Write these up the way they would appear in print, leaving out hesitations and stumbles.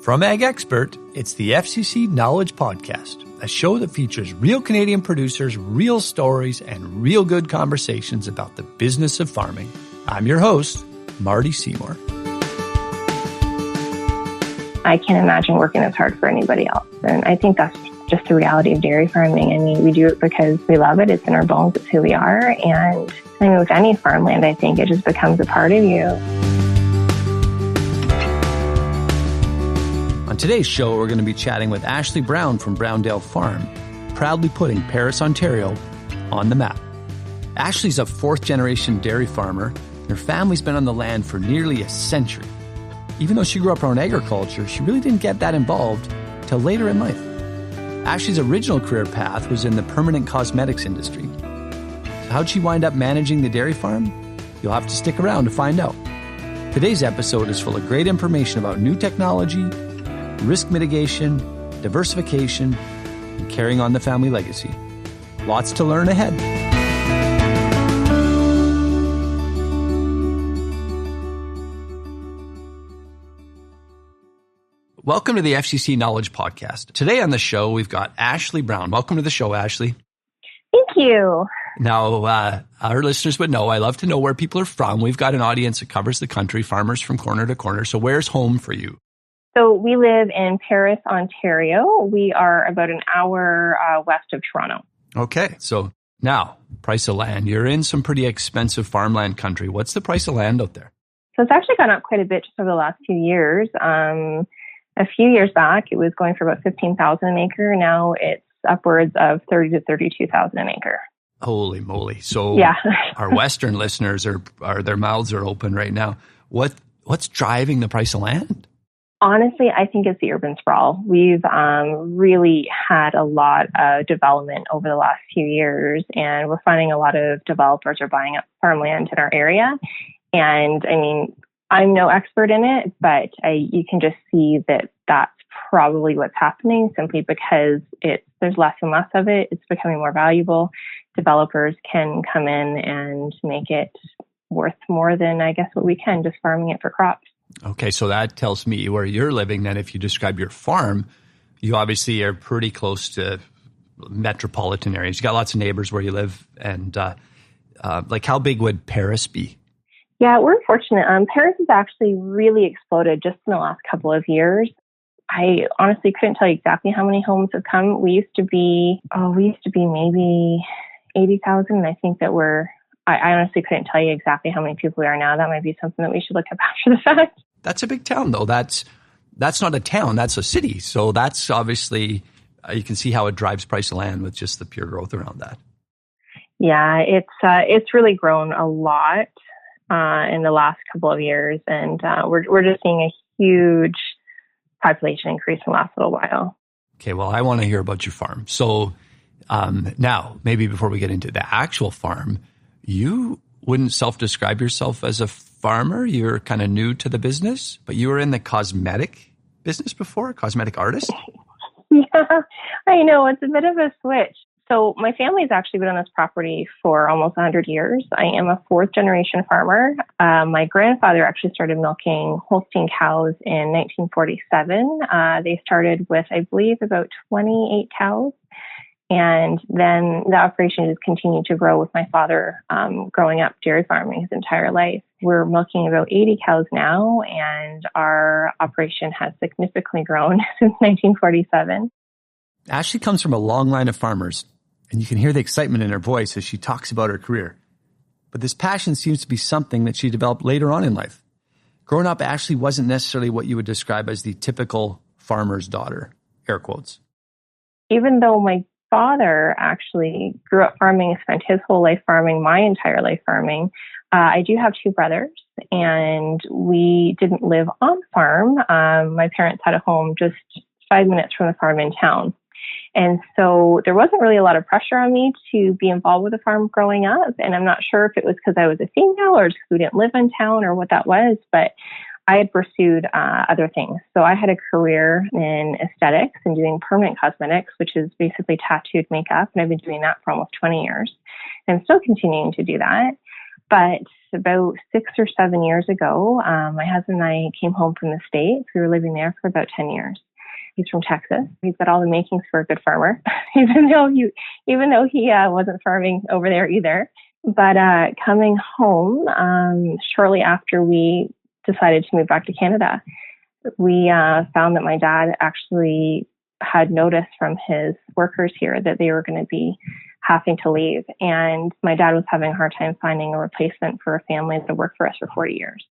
From Ag Expert, it's the FCC Knowledge Podcast, a show that features real Canadian producers, real stories, and real good conversations about the business of farming. I'm your host, Marty Seymour. I can't imagine working as hard for anybody else. And I think that's just the reality of dairy farming. I mean, we do it because we love it. It's in our bones. It's who we are. And I mean, with any farmland, I think it just becomes a part of you. On today's show, we're going to be chatting with Ashley Brown from Browndale Farm, proudly putting Paris, Ontario on the map. Ashley's a fourth-generation dairy farmer, and her family's been on the land for nearly a century. Even though she grew up around agriculture, she really didn't get that involved till later in life. Ashley's original career path was in the permanent cosmetics industry. So how'd she wind up managing the dairy farm? You'll have to stick around to find out. Today's episode is full of great information about new technology, risk mitigation, diversification, and carrying on the family legacy. Lots to learn ahead. Welcome to the FCC Knowledge Podcast. Today on the show, we've got Ashley Brown. Welcome to the show, Ashley. Thank you. Now, our listeners would know, I love to know where people are from. We've got an audience that covers the country, farmers from corner to corner. So where's home for you? So we live in Paris, Ontario. We are about an hour west of Toronto. Okay. So now, price of land. You're in some pretty expensive farmland country. What's the price of land out there? So it's actually gone up quite a bit just over the last few years. A few years back, it was going for about $15,000 an acre. Now it's upwards of $30,000 to $32,000 an acre. Holy moly. So yeah. Our Western listeners are their mouths are open right now. What's driving the price of land? Honestly, I think it's the urban sprawl. We've really had a lot of development over the last few years, and we're finding a lot of developers are buying up farmland in our area. And I mean, I'm no expert in it, but you can just see that that's probably what's happening simply because there's less and less of it. It's becoming more valuable. Developers can come in and make it worth more than, I guess, what we can just farming it for crops. Okay, so that tells me where you're living. Then if you describe your farm, you obviously are pretty close to metropolitan areas. You got lots of neighbors where you live. And how big would Paris be? Yeah, we're fortunate. Paris has actually really exploded just in the last couple of years. I honestly couldn't tell you exactly how many homes have come. We used to be maybe 80,000. I think that I honestly couldn't tell you exactly how many people we are now. That might be something that we should look up after the fact. That's a big town, though. That's not a town. That's a city. So that's obviously, you can see how it drives price of land with just the pure growth around that. Yeah, it's really grown a lot in the last couple of years. And we're just seeing a huge population increase in the last little while. Okay, well, I want to hear about your farm. So now, maybe before we get into the actual farm, you wouldn't self-describe yourself as a farmer. You're kind of new to the business, but you were in the cosmetic business before, cosmetic artist? Yeah, I know. It's a bit of a switch. So my family's actually been on this property for almost 100 years. I am a fourth-generation farmer. My grandfather actually started milking Holstein cows in 1947. They started with, I believe, about 28 cows. And then the operation has continued to grow with my father growing up dairy farming his entire life. We're milking about 80 cows now, and our operation has significantly grown since 1947. Ashley comes from a long line of farmers, and you can hear the excitement in her voice as she talks about her career. But this passion seems to be something that she developed later on in life. Growing up, Ashley wasn't necessarily what you would describe as the typical farmer's daughter, air quotes. Even though my father actually grew up farming, spent his whole life farming, my entire life farming. I do have two brothers, and we didn't live on the farm. My parents had a home just 5 minutes from the farm in town. And so there wasn't really a lot of pressure on me to be involved with the farm growing up. And I'm not sure if it was because I was a female or just because we didn't live in town or what that was, but I had pursued other things. So I had a career in aesthetics and doing permanent cosmetics, which is basically tattooed makeup. And I've been doing that for almost 20 years and still continuing to do that. But about 6 or 7 years ago, my husband and I came home from the States. We were living there for about 10 years. He's from Texas. He's got all the makings for a good farmer, even though he wasn't farming over there either. But coming home, shortly after we decided to move back to Canada, we found that my dad actually had notice from his workers here that they were going to be having to leave. And my dad was having a hard time finding a replacement for a family that worked for us for 40 years.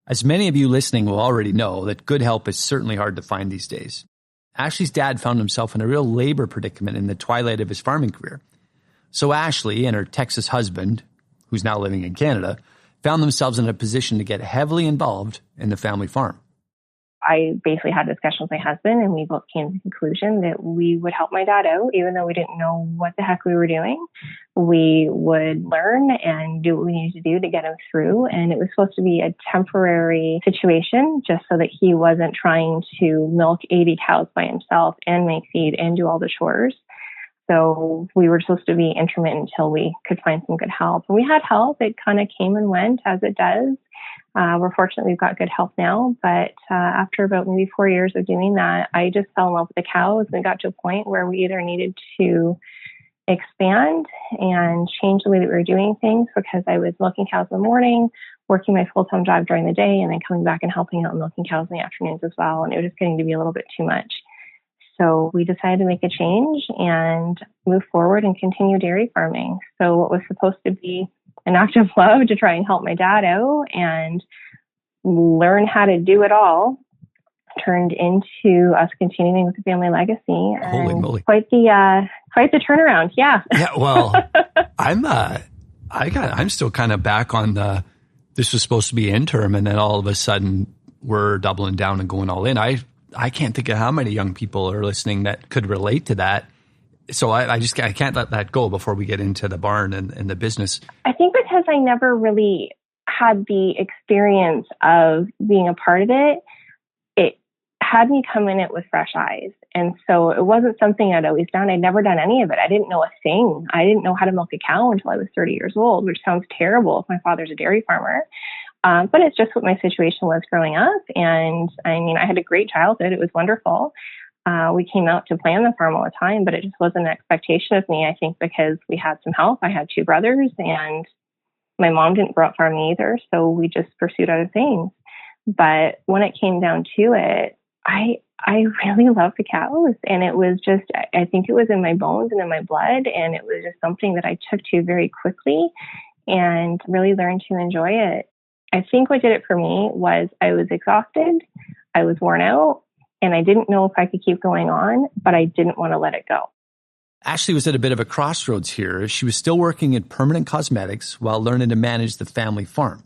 As many of you listening will already know, that good help is certainly hard to find these days. Ashley's dad found himself in a real labor predicament in the twilight of his farming career. So Ashley and her Texas husband, who's now living in Canada, found themselves in a position to get heavily involved in the family farm. I basically had a discussion with my husband, and we both came to the conclusion that we would help my dad out, even though we didn't know what the heck we were doing. We would learn and do what we needed to do to get him through. And it was supposed to be a temporary situation, just so that he wasn't trying to milk 80 cows by himself and make feed and do all the chores. So we were supposed to be intermittent until we could find some good help. And we had help. It kind of came and went as it does. We're fortunate we've got good help now, but after about maybe 4 years of doing that, I just fell in love with the cows and got to a point where we either needed to expand and change the way that we were doing things, because I was milking cows in the morning, working my full-time job during the day, and then coming back and helping out milking cows in the afternoons as well. And it was just getting to be a little bit too much. So we decided to make a change and move forward and continue dairy farming. So what was supposed to be an act of love to try and help my dad out and learn how to do it all turned into us continuing with the family legacy. Holy moly. Quite the turnaround. Yeah. Yeah. Well, I'm still kind of back on this was supposed to be interim, and then all of a sudden we're doubling down and going all in. I can't think of how many young people are listening that could relate to that. So I can't let that go before we get into the barn and the business. I think because I never really had the experience of being a part of it, it had me come in it with fresh eyes. And so it wasn't something I'd always done. I'd never done any of it. I didn't know a thing. I didn't know how to milk a cow until I was 30 years old, which sounds terrible if my father's a dairy farmer. But it's just what my situation was growing up. And I mean, I had a great childhood. It was wonderful. We came out to plan the farm all the time, but it just wasn't an expectation of me, I think, because we had some help. I had two brothers, and my mom didn't grow up farming either, so we just pursued other things. But when it came down to it, I really loved the cows, and it was just, I think it was in my bones and in my blood, and it was just something that I took to very quickly and really learned to enjoy it. I think what did it for me was I was exhausted, I was worn out, and I didn't know if I could keep going on, but I didn't want to let it go. Ashley was at a bit of a crossroads here. She was still working in permanent cosmetics while learning to manage the family farm.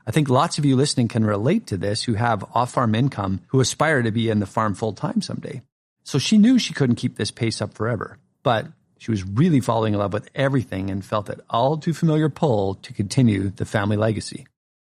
I think lots of you listening can relate to this who have off-farm income, who aspire to be in the farm full-time someday. So she knew she couldn't keep this pace up forever, but she was really falling in love with everything and felt that all too familiar pull to continue the family legacy.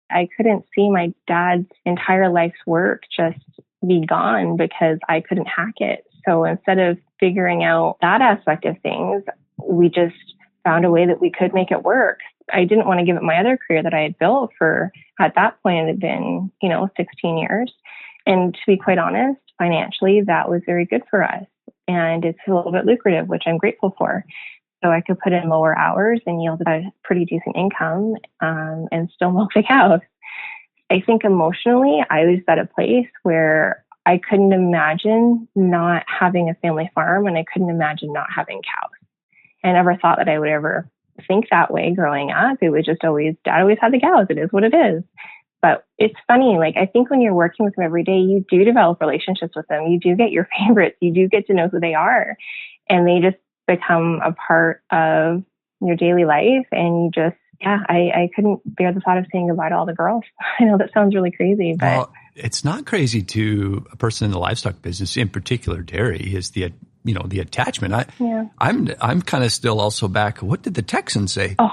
I couldn't see my dad's entire life's work just be gone because I couldn't hack it. So instead of figuring out that aspect of things, we just found a way that we could make it work. I didn't want to give up my other career that I had built for, at that point, it had been, 16 years. And to be quite honest, financially, that was very good for us. And it's a little bit lucrative, which I'm grateful for. So I could put in lower hours and yield a pretty decent income and still milk the cows. I think emotionally, I was at a place where I couldn't imagine not having a family farm, and I couldn't imagine not having cows. I never thought that I would ever think that way growing up. It was just always, Dad always had the cows. It is what it is. But it's funny, I think when you're working with them every day, you do develop relationships with them. You do get your favorites. You do get to know who they are. And they just become a part of your daily life. And you just, I couldn't bear the thought of saying goodbye to all the girls. I know that sounds really crazy, but... Well, it's not crazy to a person in the livestock business, in particular dairy, is the attachment. I'm kind of still also back. What did the Texan say? Oh.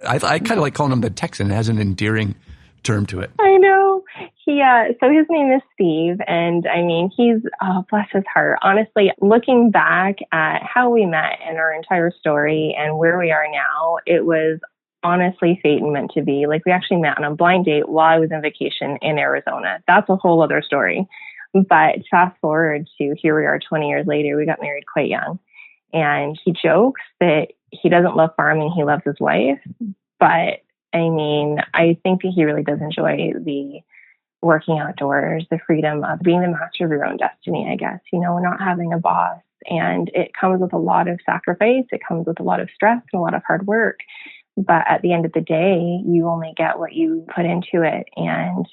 I kind of like calling him the Texan. It has an endearing term to it. I know. So his name is Steve, and I mean, he's, bless his heart. Honestly, looking back at how we met and our entire story and where we are now, it was honestly fate and meant to be. Like, we actually met on a blind date while I was on vacation in Arizona. That's a whole other story. But fast forward to here we are 20 years later, we got married quite young. And he jokes that he doesn't love farming, he loves his wife. But I mean, I think that he really does enjoy the working outdoors, the freedom of being the master of your own destiny, I guess, not having a boss. And it comes with a lot of sacrifice. It comes with a lot of stress and a lot of hard work. But at the end of the day, you only get what you put into it. And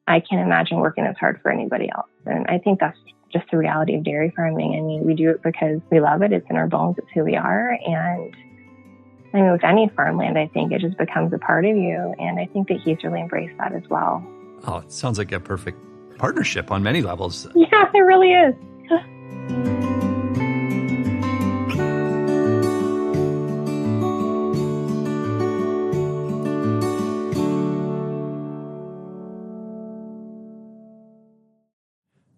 I can't imagine working as hard for anybody else. And I think that's just the reality of dairy farming. I mean, we do it because we love it. It's in our bones. It's who we are. And I mean, with any farmland, I think it just becomes a part of you. And I think that he's really embraced that as well. Oh, it sounds like a perfect partnership on many levels. Yeah, it really is.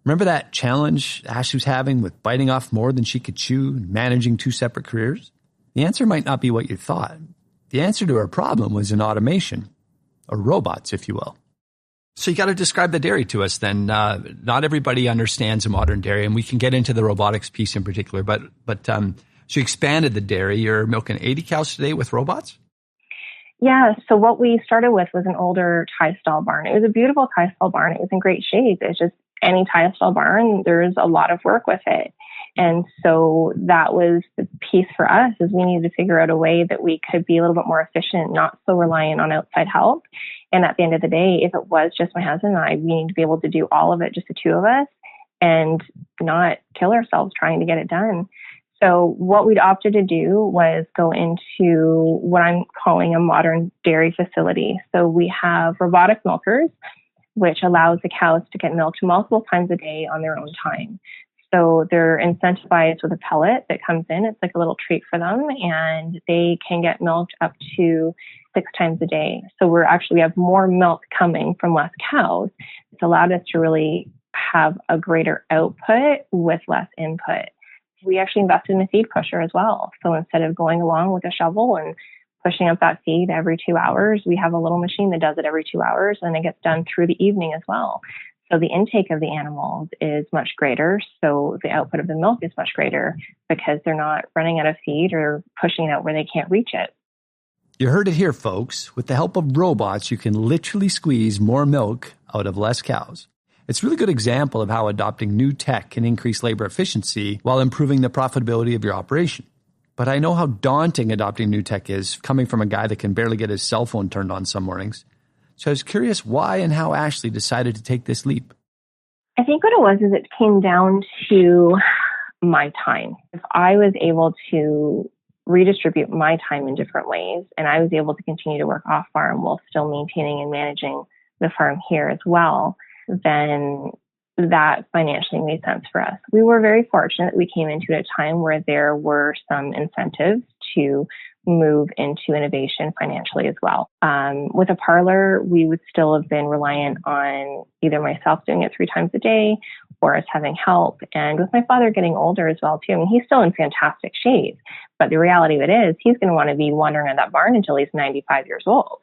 Remember that challenge Ashley was having with biting off more than she could chew and managing 2 separate careers? The answer might not be what you thought. The answer to her problem was in automation, or robots, if you will. So you got to describe the dairy to us then. Not everybody understands a modern dairy, and we can get into the robotics piece in particular. But so you expanded the dairy. You're milking 80 cows today with robots? Yeah, so what we started with was an older tie stall barn. It was a beautiful tie stall barn. It was in great shape. It's just any tie stall barn, there's a lot of work with it. And so that was the piece for us, is we needed to figure out a way that we could be a little bit more efficient, not so reliant on outside help. And at the end of the day, if it was just my husband and I, we need to be able to do all of it, just the two of us, and not kill ourselves trying to get it done. So what we'd opted to do was go into what I'm calling a modern dairy facility. So we have robotic milkers, which allows the cows to get milked multiple times a day on their own time. So they're incentivized with a pellet that comes in. It's like a little treat for them, and they can get milked up to 6 times a day. So we have more milk coming from less cows. It's allowed us to really have a greater output with less input. We actually invested in a feed pusher as well. So instead of going along with a shovel and pushing up that feed every 2 hours, we have a little machine that does it every 2 hours, and it gets done through the evening as well. So the intake of the animals is much greater. So the output of the milk is much greater because they're not running out of feed or pushing it out where they can't reach it. You heard it here, folks. With the help of robots, you can literally squeeze more milk out of less cows. It's a really good example of how adopting new tech can increase labor efficiency while improving the profitability of your operation. But I know how daunting adopting new tech is, coming from a guy that can barely get his cell phone turned on some mornings. So I was curious why and how Ashley decided to take this leap. I think what it was is it came down to my time. If I was able to redistribute my time in different ways, and I was able to continue to work off farm while still maintaining and managing the farm here as well, then that financially made sense for us. We were very fortunate that we came into a time where there were some incentives to move into innovation financially as well. With a parlor, we would still have been reliant on either myself doing it 3 times a day or us having help. And with my father getting older as well, too, I mean, he's still in fantastic shape. But the reality of it is he's going to want to be wandering at that barn until he's 95 years old.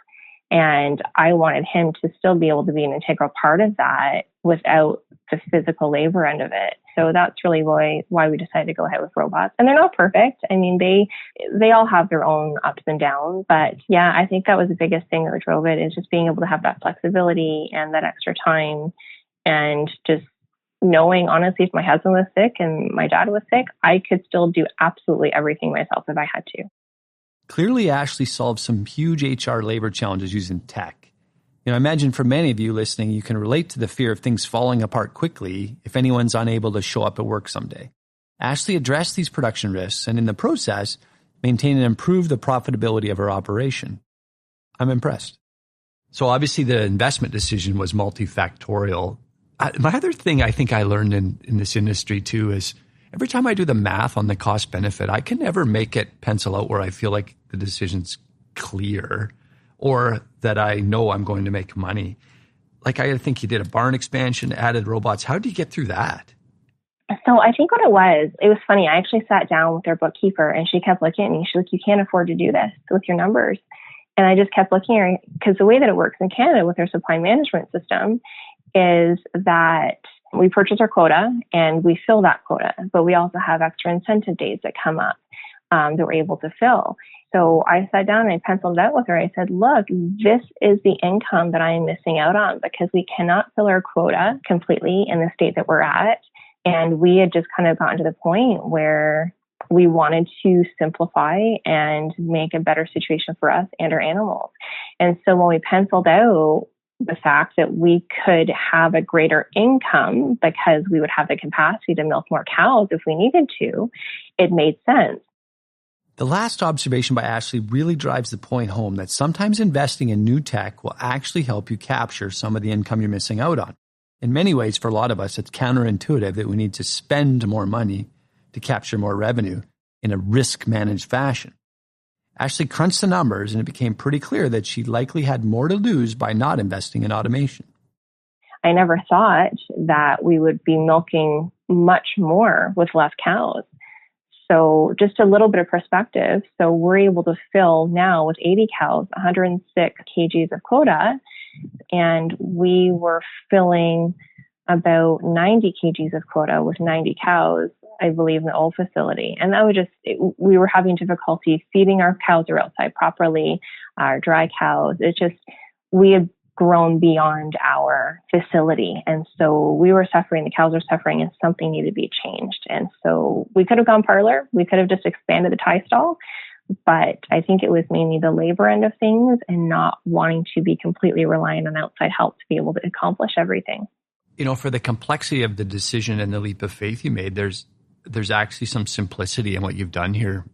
And I wanted him to still be able to be an integral part of that without the physical labor end of it. So that's really why we decided to go ahead with robots. And they're not perfect. I mean, they all have their own ups and downs. But yeah, I think that was the biggest thing that drove it, is just being able to have that flexibility and that extra time, and just knowing, honestly, if my husband was sick and my dad was sick, I could still do absolutely everything myself if I had to. Clearly, Ashley solved some huge HR labor challenges using tech. I imagine for many of you listening, you can relate to the fear of things falling apart quickly if anyone's unable to show up at work someday. Ashley addressed these production risks and in the process, maintained and improved the profitability of her operation. I'm impressed. So obviously the investment decision was multifactorial. My other thing I think I learned in this industry too is every time I do the math on the cost benefit, I can never make it pencil out where I feel like the decision's clear or that I know I'm going to make money. Like I think you did a barn expansion, added robots. How did you get through that? So I think what it was funny. I actually sat down with their bookkeeper and she kept looking at me. She's like, you can't afford to do this with your numbers. And I just kept looking at it because the way that it works in Canada with our supply management system is that we purchase our quota and we fill that quota, but we also have extra incentive days that come up that we're able to fill. So I sat down and I penciled it out with her. I said, look, this is the income that I am missing out on because we cannot fill our quota completely in the state that we're at. And we had just kind of gotten to the point where we wanted to simplify and make a better situation for us and our animals. And so when we penciled out the fact that we could have a greater income because we would have the capacity to milk more cows if we needed to, it made sense. The last observation by Ashley really drives the point home that sometimes investing in new tech will actually help you capture some of the income you're missing out on. In many ways, for a lot of us, it's counterintuitive that we need to spend more money to capture more revenue in a risk-managed fashion. Ashley crunched the numbers, and it became pretty clear that she likely had more to lose by not investing in automation. I never thought that we would be milking much more with less cows. So just a little bit of perspective. So we're able to fill now with 80 cows, 106 kgs of quota, and we were filling about 90 kgs of quota with 90 cows, I believe, in the old facility. And that was we were having difficulty feeding our cows or outside properly, our dry cows. We had grown beyond our facility. And so we were suffering, the cows were suffering, and something needed to be changed. And so we could have gone parlor. We could have just expanded the tie stall. But I think it was mainly the labor end of things and not wanting to be completely reliant on outside help to be able to accomplish everything. You know, for the complexity of the decision and the leap of faith you made, there's actually some simplicity in what you've done here.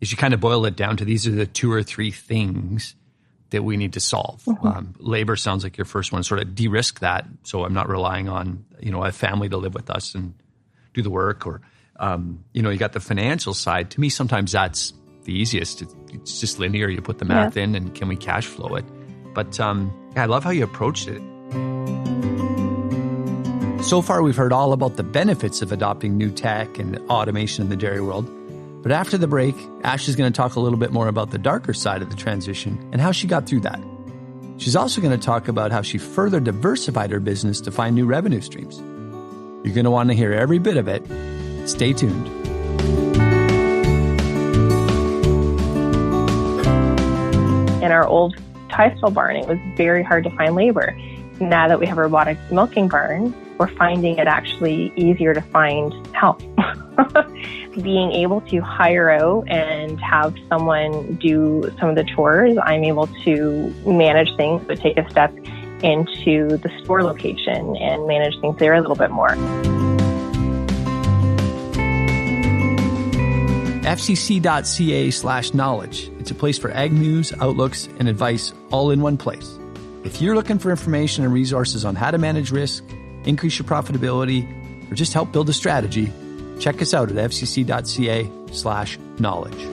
Is you kind of boil it down to these are the 2 or 3 things that we need to solve. Mm-hmm. Labor sounds like your first one, sort of de-risk that. So I'm not relying on, a family to live with us and do the work, or, you got the financial side. To me, sometimes that's the easiest. It's just linear. You put the math in and can we cash flow it? But I love how you approached it. So far, we've heard all about the benefits of adopting new tech and automation in the dairy world. But after the break, Ashley's going to talk a little bit more about the darker side of the transition and how she got through that. She's also going to talk about how she further diversified her business to find new revenue streams. You're going to want to hear every bit of it. Stay tuned. In our old tie stall barn, it was very hard to find labor. Now that we have a robotic milking barn, we're finding it actually easier to find help. Being able to hire out and have someone do some of the chores, I'm able to manage things, but take a step into the store location and manage things there a little bit more. fcc.ca/knowledge. It's a place for ag news, outlooks, and advice all in one place. If you're looking for information and resources on how to manage risk, increase your profitability, or just help build a strategy, check us out at fcc.ca/knowledge.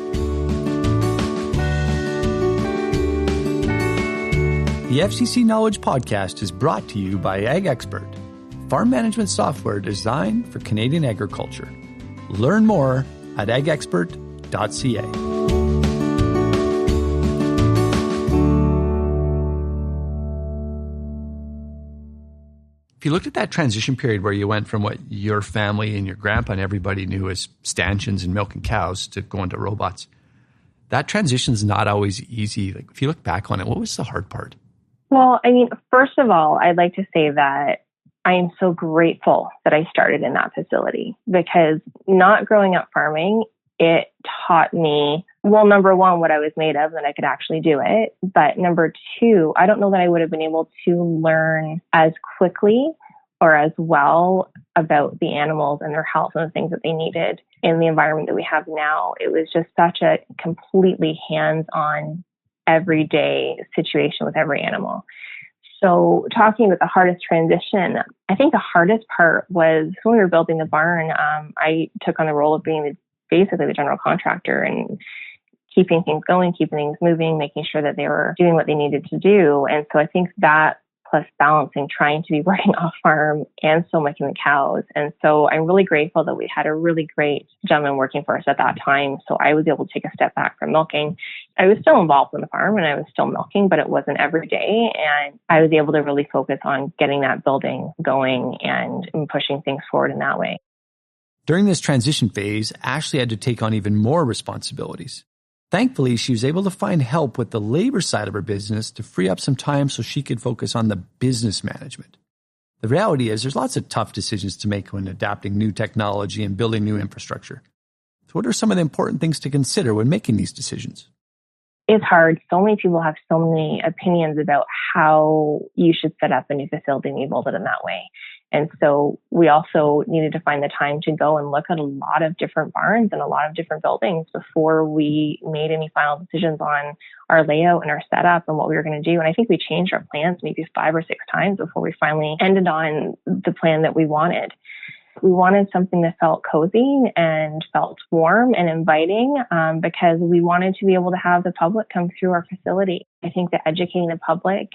The FCC Knowledge Podcast is brought to you by Ag Expert, farm management software designed for Canadian agriculture. Learn more at agexpert.ca. If you looked at that transition period where you went from what your family and your grandpa and everybody knew as stanchions and milking cows to going to robots, that transition's not always easy. Like, if you look back on it, what was the hard part? Well, first of all, I'd like to say that I am so grateful that I started in that facility, because not growing up farming, it taught me, well, number one, what I was made of, and I could actually do it. But number two, I don't know that I would have been able to learn as quickly or as well about the animals and their health and the things that they needed in the environment that we have now. It was just such a completely hands-on, everyday situation with every animal. So talking about the hardest transition, I think the hardest part was when we were building the barn, I took on the role of being basically the general contractor and keeping things going, keeping things moving, making sure that they were doing what they needed to do. And so I think that plus balancing trying to be working off farm and still milking the cows. And so I'm really grateful that we had a really great gentleman working for us at that time. So I was able to take a step back from milking. I was still involved in the farm and I was still milking, but it wasn't every day. And I was able to really focus on getting that building going and pushing things forward in that way. During this transition phase, Ashley had to take on even more responsibilities. Thankfully, she was able to find help with the labor side of her business to free up some time so she could focus on the business management. The reality is there's lots of tough decisions to make when adapting new technology and building new infrastructure. So what are some of the important things to consider when making these decisions? It's hard. So many people have so many opinions about how you should set up a new facility and you build it in that way. And so we also needed to find the time to go and look at a lot of different barns and a lot of different buildings before we made any final decisions on our layout and our setup and what we were going to do. And I think we changed our plans maybe 5 or 6 times before we finally ended on the plan that we wanted. We wanted something that felt cozy and felt warm and inviting because we wanted to be able to have the public come through our facility. I think that educating the public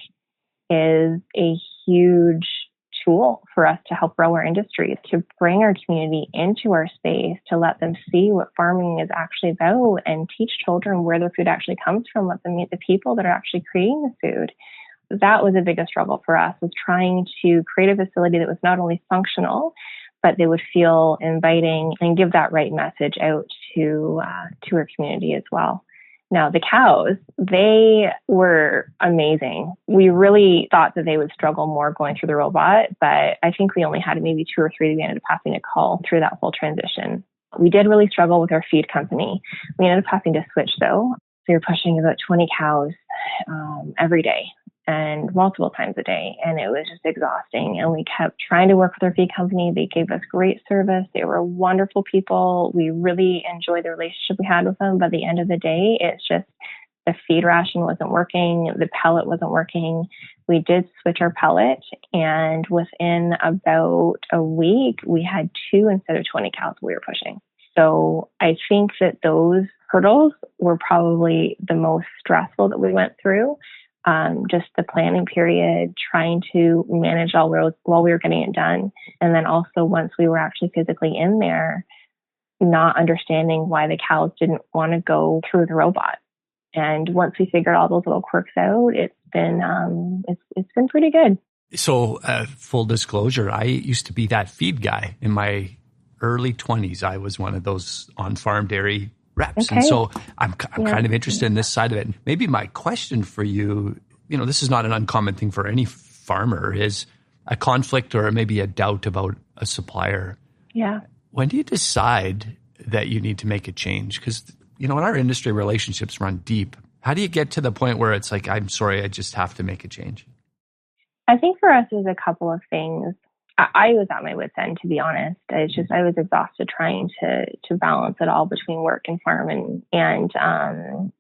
is a huge tool for us to help grow our industry, to bring our community into our space, to let them see what farming is actually about and teach children where their food actually comes from, let them meet the people that are actually creating the food. That was the biggest struggle for us, was trying to create a facility that was not only functional, but they would feel inviting and give that right message out to our community as well. Now, the cows, they were amazing. We really thought that they would struggle more going through the robot, but I think we only had maybe 2 or 3 that we ended up having to call through that whole transition. We did really struggle with our feed company. We ended up having to switch, though. We were pushing about 20 cows every day and multiple times a day, and it was just exhausting. And we kept trying to work with our feed company. They gave us great service. They were wonderful people. We really enjoyed the relationship we had with them. By the end of the day, it's just the feed ration wasn't working. The pellet wasn't working. We did switch our pellet, and within about a week, we had 2 instead of 20 cows we were pushing. So I think that those hurdles were probably the most stressful that we went through. Just the planning period, trying to manage all while we were getting it done. And then also once we were actually physically in there, not understanding why the cows didn't want to go through the robot. And once we figured all those little quirks out, it's been pretty good. So full disclosure, I used to be that feed guy in my early 20s. I was one of those on-farm dairy reps. Okay. And so I'm kind of interested in this side of it. Maybe my question for you, this is not an uncommon thing for any farmer, is a conflict or maybe a doubt about a supplier. Yeah. When do you decide that you need to make a change? Because, in our industry, relationships run deep. How do you get to the point where it's like, I'm sorry, I just have to make a change? I think for us, there's a couple of things. I was at my wit's end, to be honest. I was exhausted trying to balance it all between work and farm. And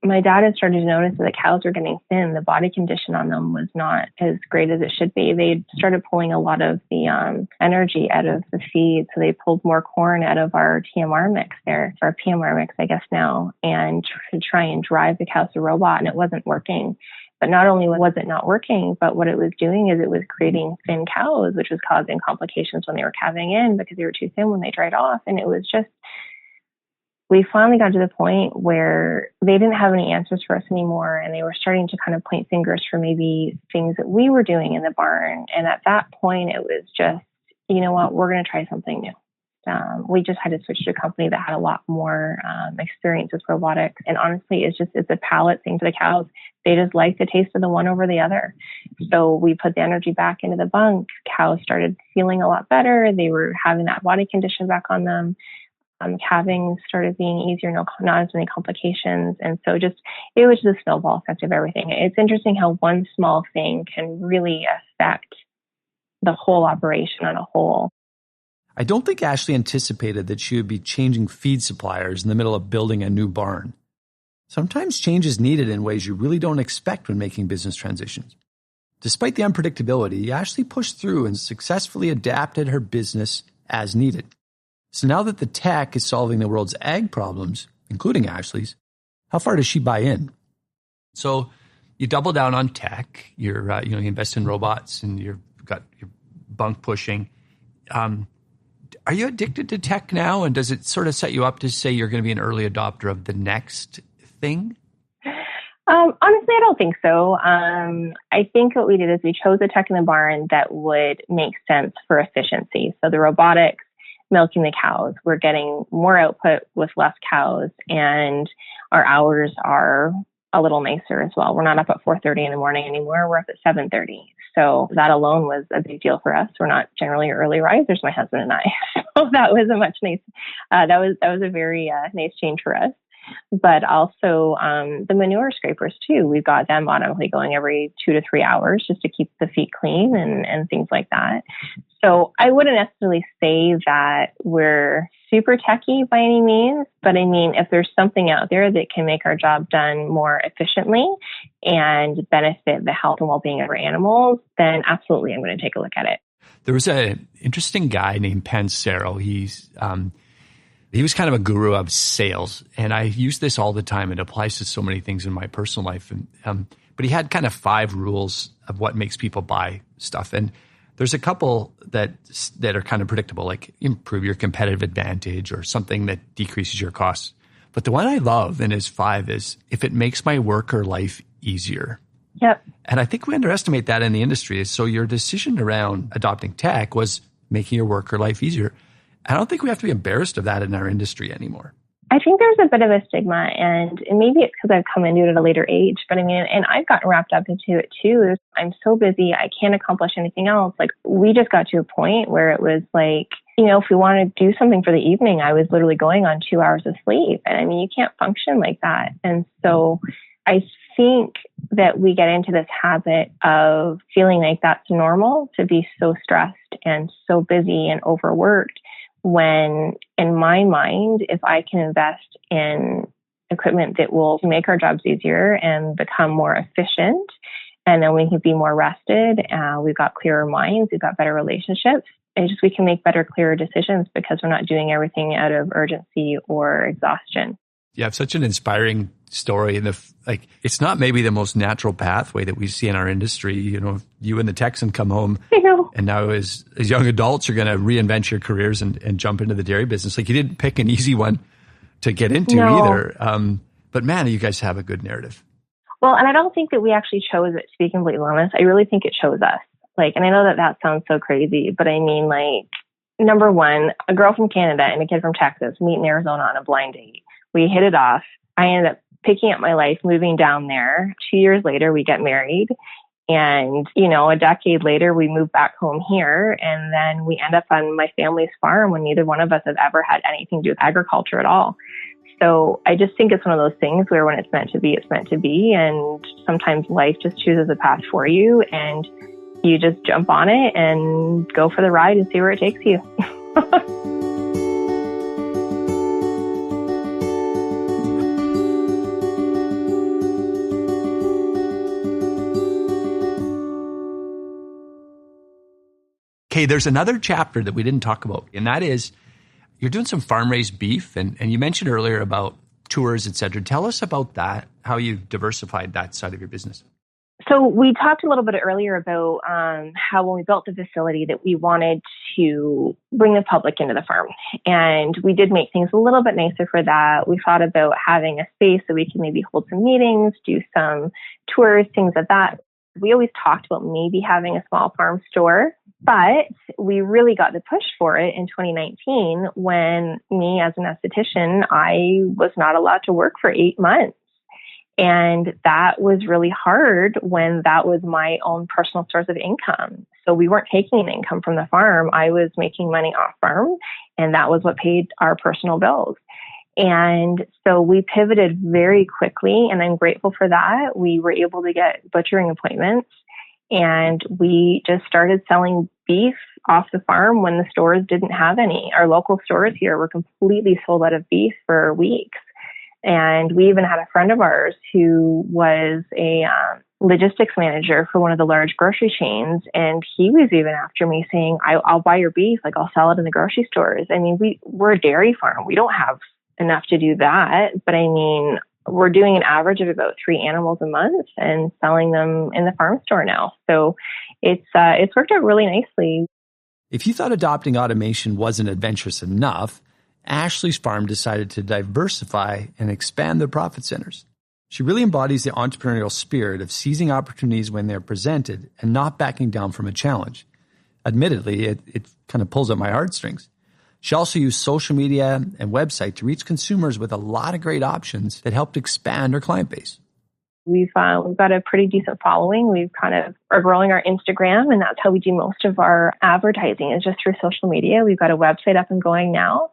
my dad had started to notice that the cows were getting thin. The body condition on them was not as great as it should be. They started pulling a lot of the energy out of the feed. So they pulled more corn out of our TMR mix there, or PMR mix, I guess now, and to try and drive the cows to robot, and it wasn't working. But not only was it not working, but what it was doing is it was creating thin cows, which was causing complications when they were calving in because they were too thin when they dried off. And it was just, we finally got to the point where they didn't have any answers for us anymore. And they were starting to kind of point fingers for maybe things that we were doing in the barn. And at that point, it was just, you know what, we're going to try something new. We just had to switch to a company that had a lot more experience with robotics. And honestly, it's a palate thing to the cows. They just like the taste of the one over the other. So we put the energy back into the bunk. Cows started feeling a lot better. They were having that body condition back on them. Calving started being easier, not as many complications. And so it was just a snowball effect of everything. It's interesting how one small thing can really affect the whole operation on a whole. I don't think Ashley anticipated that she would be changing feed suppliers in the middle of building a new barn. Sometimes change is needed in ways you really don't expect when making business transitions. Despite the unpredictability, Ashley pushed through and successfully adapted her business as needed. So now that the tech is solving the world's ag problems, including Ashley's, how far does she buy in? So you double down on tech. You're you invest in robots, and you've got your bunk pushing. Are you addicted to tech now? And does it sort of set you up to say you're going to be an early adopter of the next thing? Honestly, I don't think so. I think what we did is we chose a tech in the barn that would make sense for efficiency. So the robotics, milking the cows, we're getting more output with less cows, and our hours are a little nicer as well. We're not up at 4:30 in the morning anymore. We're up at 7:30. So that alone was a big deal for us. We're not generally early risers, my husband and I. So that was a much nice. That was a very nice change for us. But also the manure scrapers too. We've got them automatically going every 2 to 3 hours just to keep the feet clean and things like that. So I wouldn't necessarily say that we're super techy by any means, but I mean, if there's something out there that can make our job done more efficiently and benefit the health and well-being of our animals, then absolutely I'm going to take a look at it. There was an interesting guy named Pansero. He was kind of a guru of sales, and I use this all the time. It applies to so many things in my personal life. But he had kind of 5 rules of what makes people buy stuff. And there's a couple that are kind of predictable, like improve your competitive advantage or something that decreases your costs. But the one I love in his 5 is if it makes my work or life easier. Yep. And I think we underestimate that in the industry. So your decision around adopting tech was making your work or life easier. I don't think we have to be embarrassed of that in our industry anymore. I think there's a bit of a stigma, and maybe it's because I've come into it at a later age, but I mean, and I've gotten wrapped up into it too. I'm so busy, I can't accomplish anything else. Like, we just got to a point where it was like, if we wanted to do something for the evening, I was literally going on 2 hours of sleep. And I mean, you can't function like that. And so I think that we get into this habit of feeling like that's normal, to be so stressed and so busy and overworked. When in my mind, if I can invest in equipment that will make our jobs easier and become more efficient, and then we can be more rested, we've got clearer minds, we've got better relationships, and we can make better, clearer decisions because we're not doing everything out of urgency or exhaustion. You have such an inspiring story, and it's not maybe the most natural pathway that we see in our industry. You and the Texan come home, and now as young adults, you're going to reinvent your careers and jump into the dairy business. Like, you didn't pick an easy one to get into either. But man, you guys have a good narrative. Well, and I don't think that we actually chose it, to be completely honest. I really think it chose us. And I know that sounds so crazy, but I mean, number one, a girl from Canada and a kid from Texas meet in Arizona on a blind date. We hit it off. I ended up picking up my life, moving down there. 2 years later, we get married. And, a decade later, we moved back home here. And then we end up on my family's farm when neither one of us has ever had anything to do with agriculture at all. So I just think it's one of those things where when it's meant to be, it's meant to be. And sometimes life just chooses a path for you, and you just jump on it and go for the ride and see where it takes you. Okay, there's another chapter that we didn't talk about, and that is you're doing some farm-raised beef, and you mentioned earlier about tours, et cetera. Tell us about that, how you've diversified that side of your business. So we talked a little bit earlier about how when we built the facility that we wanted to bring the public into the farm. And we did make things a little bit nicer for that. We thought about having a space so we can maybe hold some meetings, do some tours, things like that. We always talked about maybe having a small farm store, but we really got the push for it in 2019 when me as an esthetician, I was not allowed to work for 8 months. And that was really hard when that was my own personal source of income. So we weren't taking an income from the farm. I was making money off farm, and that was what paid our personal bills. And so we pivoted very quickly, and I'm grateful for that. We were able to get butchering appointments, and we just started selling beef off the farm when the stores didn't have any. Our local stores here were completely sold out of beef for weeks. And we even had a friend of ours who was a logistics manager for one of the large grocery chains. And he was even after me saying, I'll buy your beef. I'll sell it in the grocery stores. I mean, we're a dairy farm. We don't have enough to do that. But I mean, we're doing an average of about 3 animals a month and selling them in the farm store now. So it's worked out really nicely. If you thought adopting automation wasn't adventurous enough, Ashley's farm decided to diversify and expand their profit centers. She really embodies the entrepreneurial spirit of seizing opportunities when they're presented and not backing down from a challenge. Admittedly, it kind of pulls at my heartstrings. She also used social media and website to reach consumers with a lot of great options that helped expand her client base. We've got a pretty decent following. We've kind of are growing our Instagram, and that's how we do most of our advertising is just through social media. We've got a website up and going now,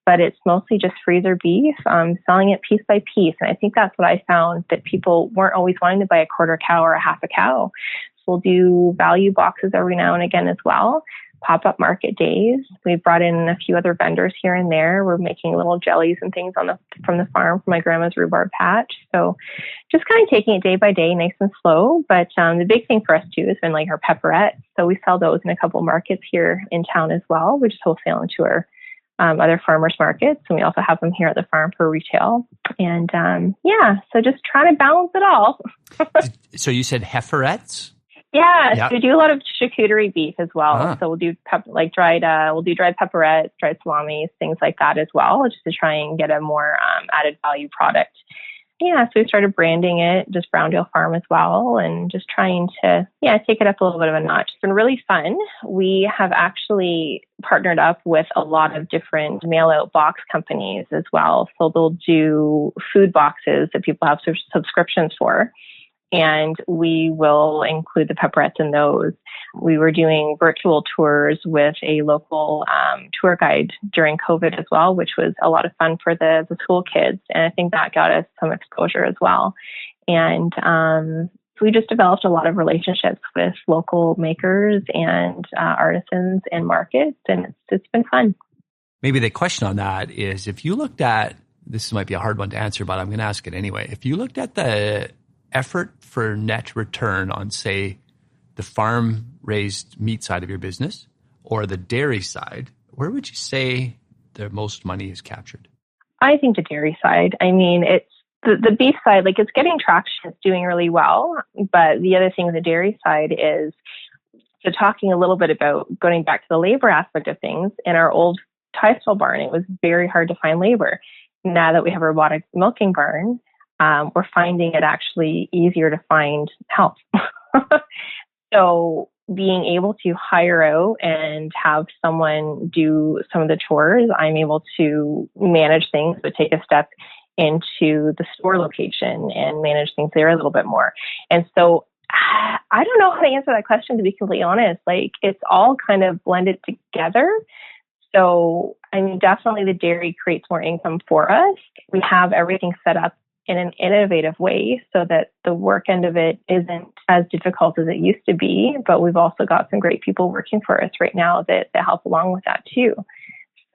but it's mostly just freezer beef, selling it piece by piece. And I think that's what I found, that people weren't always wanting to buy a quarter cow or a half a cow. So we'll do value boxes every now and again as well. Pop-up market days. We've brought in a few other vendors here and there. We're making little jellies and things from the farm from my grandma's rhubarb patch. So just kind of taking it day by day, nice and slow. But the big thing for us too has been like our pepperettes. So we sell those in a couple markets here in town as well. We just wholesale into our other farmers markets. And we also have them here at the farm for retail. And so just trying to balance it all. So you said heiferettes? Yeah, Yep. So we do a lot of charcuterie beef as well. So we'll do dried pepperettes, dried salamis, things like that as well, just to try and get a more added value product. Yeah, so we started branding it, just Browndale Farm as well, and just trying to take it up a little bit of a notch. It's been really fun. We have actually partnered up with a lot of different mail-out box companies as well. So they'll do food boxes that people have subscriptions for. And we will include the pepperettes in those. We were doing virtual tours with a local tour guide during COVID as well, which was a lot of fun for the school kids. And I think that got us some exposure as well. And we just developed a lot of relationships with local makers and artisans and markets. And it's been fun. Maybe the question on that is, if you looked at, this might be a hard one to answer, but I'm going to ask it anyway. If you looked at the effort for net return on, say, the farm-raised meat side of your business or the dairy side, where would you say the most money is captured? I think the dairy side. I mean, it's the beef side, like it's getting traction, it's doing really well. But the other thing with the dairy side is, so talking a little bit about going back to the labor aspect of things, in our old tie-stall barn, it was very hard to find labor. Now that we have a robotic milking barn, we're finding it actually easier to find help. So being able to hire out and have someone do some of the chores, I'm able to manage things, but take a step into the store location and manage things there a little bit more. And so I don't know how to answer that question, to be completely honest. Like, it's all kind of blended together. So, I mean, definitely the dairy creates more income for us. We have everything set up in an innovative way so that the work end of it isn't as difficult as it used to be. But we've also got some great people working for us right now that help along with that too.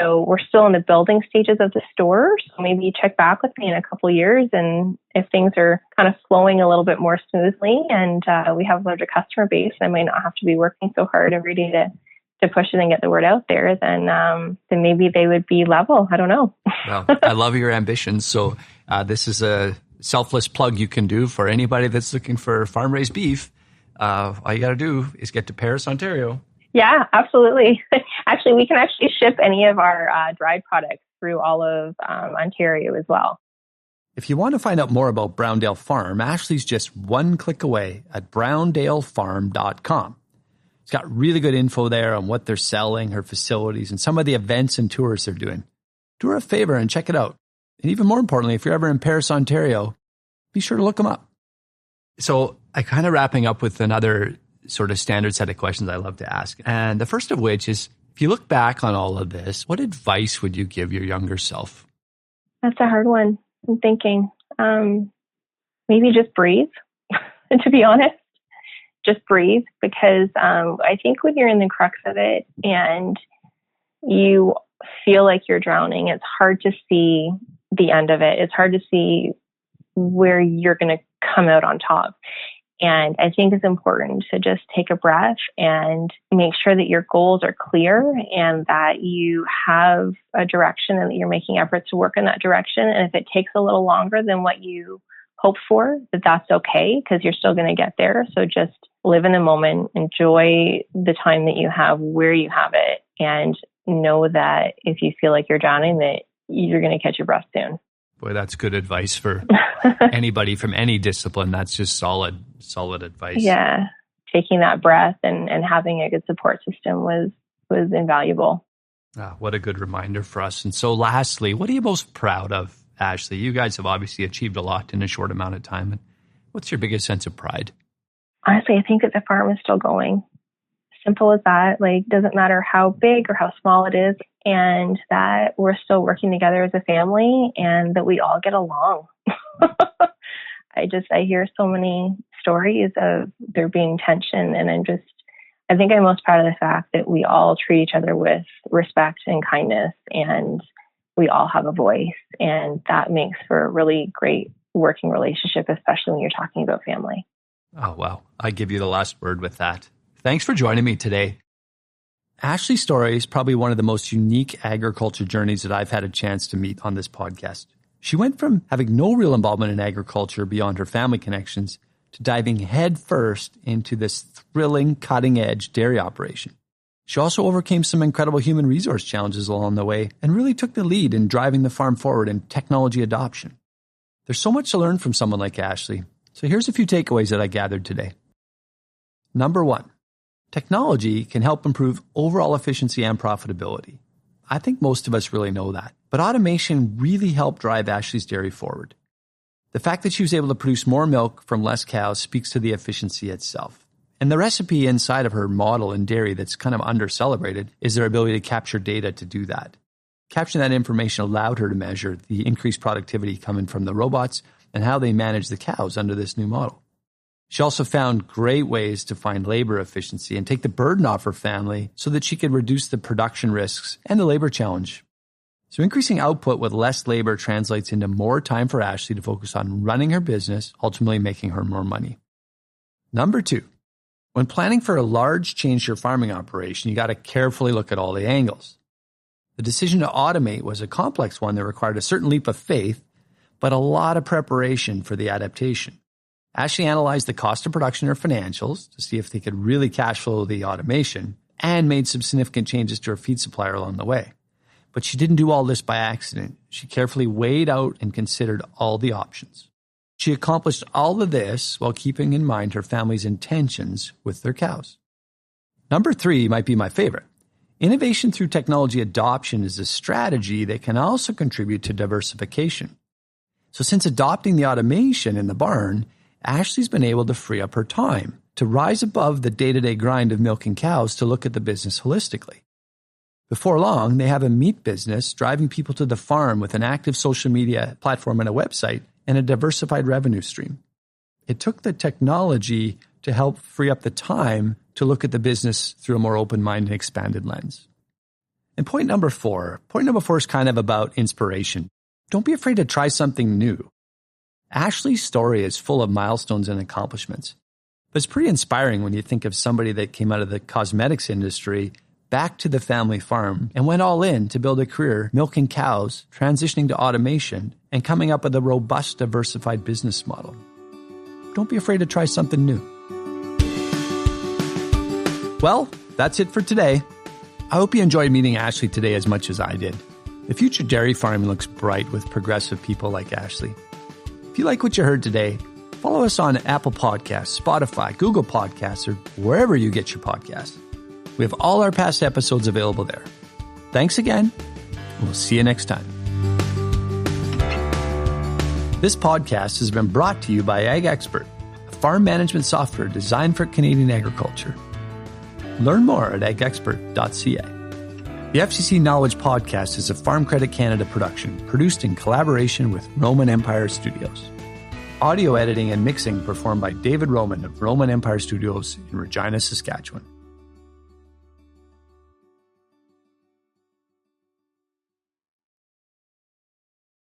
So we're still in the building stages of the store. So maybe you check back with me in a couple of years, and if things are kind of flowing a little bit more smoothly and we have a larger customer base, I might not have to be working so hard every day to push it and get the word out there, then maybe they would be level. I don't know. Well, I love your ambitions. So this is a selfless plug you can do for anybody that's looking for farm-raised beef. All you got to do is get to Paris, Ontario. Yeah, absolutely. Actually, we can actually ship any of our dried products through all of Ontario as well. If you want to find out more about Browndale Farm, Ashley's just one click away at browndalefarm.com. It's got really good info there on what they're selling, her facilities, and some of the events and tours they're doing. Do her a favor and check it out. And even more importantly, if you're ever in Paris, Ontario, be sure to look them up. So I kind of wrapping up with another sort of standard set of questions I love to ask. And the first of which is, if you look back on all of this, what advice would you give your younger self? That's a hard one. I'm thinking maybe just breathe, to be honest. Just breathe, because I think when you're in the crux of it and you feel like you're drowning, it's hard to see the end of it. It's hard to see where you're going to come out on top. And I think it's important to just take a breath and make sure that your goals are clear and that you have a direction and that you're making efforts to work in that direction. And if it takes a little longer than what you hope for, that's okay, because you're still going to get there. So just live in the moment, enjoy the time that you have where you have it, and know that if you feel like you're drowning, that you're going to catch your breath soon. Boy, that's good advice for anybody from any discipline. That's just solid advice. Yeah. Taking that breath and having a good support system was invaluable. What a good reminder for us. And so lastly, what are you most proud of, Ashley? You guys have obviously achieved a lot in a short amount of time. And what's your biggest sense of pride? Honestly, I think that the farm is still going. Simple as that. Like, doesn't matter how big or how small it is, and that we're still working together as a family and that we all get along. I hear so many stories of there being tension, and I think I'm most proud of the fact that we all treat each other with respect and kindness, and we all have a voice, and that makes for a really great working relationship, especially when you're talking about family. Oh, wow. I give you the last word with that. Thanks for joining me today. Ashley's story is probably one of the most unique agriculture journeys that I've had a chance to meet on this podcast. She went from having no real involvement in agriculture beyond her family connections to diving headfirst into this thrilling, cutting-edge dairy operation. She also overcame some incredible human resource challenges along the way and really took the lead in driving the farm forward in technology adoption. There's so much to learn from someone like Ashley. So here's a few takeaways that I gathered today. Number 1. Technology can help improve overall efficiency and profitability. I think most of us really know that. But automation really helped drive Ashley's dairy forward. The fact that she was able to produce more milk from less cows speaks to the efficiency itself. And the recipe inside of her model in dairy that's kind of under-celebrated is their ability to capture data to do that. Capturing that information allowed her to measure the increased productivity coming from the robots and how they manage the cows under this new model. She also found great ways to find labor efficiency and take the burden off her family so that she could reduce the production risks and the labor challenge. So increasing output with less labor translates into more time for Ashley to focus on running her business, ultimately making her more money. Number 2, when planning for a large change to your farming operation, you got to carefully look at all the angles. The decision to automate was a complex one that required a certain leap of faith, but a lot of preparation for the adaptation. Ashley analyzed the cost of production or financials to see if they could really cash flow the automation and made some significant changes to her feed supplier along the way. But she didn't do all this by accident. She carefully weighed out and considered all the options. She accomplished all of this while keeping in mind her family's intentions with their cows. Number 3 might be my favorite. Innovation through technology adoption is a strategy that can also contribute to diversification. So since adopting the automation in the barn, Ashley's been able to free up her time to rise above the day-to-day grind of milking cows to look at the business holistically. Before long, they have a meat business driving people to the farm with an active social media platform and a website and a diversified revenue stream. It took the technology to help free up the time to look at the business through a more open mind and expanded lens. And point number 4 is kind of about inspiration. Don't be afraid to try something new. Ashley's story is full of milestones and accomplishments, but it's pretty inspiring when you think of somebody that came out of the cosmetics industry back to the family farm and went all in to build a career milking cows, transitioning to automation, and coming up with a robust, diversified business model. Don't be afraid to try something new. Well, that's it for today. I hope you enjoyed meeting Ashley today as much as I did. The future dairy farming looks bright with progressive people like Ashley. If you like what you heard today, follow us on Apple Podcasts, Spotify, Google Podcasts, or wherever you get your podcasts. We have all our past episodes available there. Thanks again, and we'll see you next time. This podcast has been brought to you by Ag Expert, a farm management software designed for Canadian agriculture. Learn more at agexpert.ca. The FCC Knowledge Podcast is a Farm Credit Canada production, produced in collaboration with Roman Empire Studios. Audio editing and mixing performed by David Roman of Roman Empire Studios in Regina, Saskatchewan.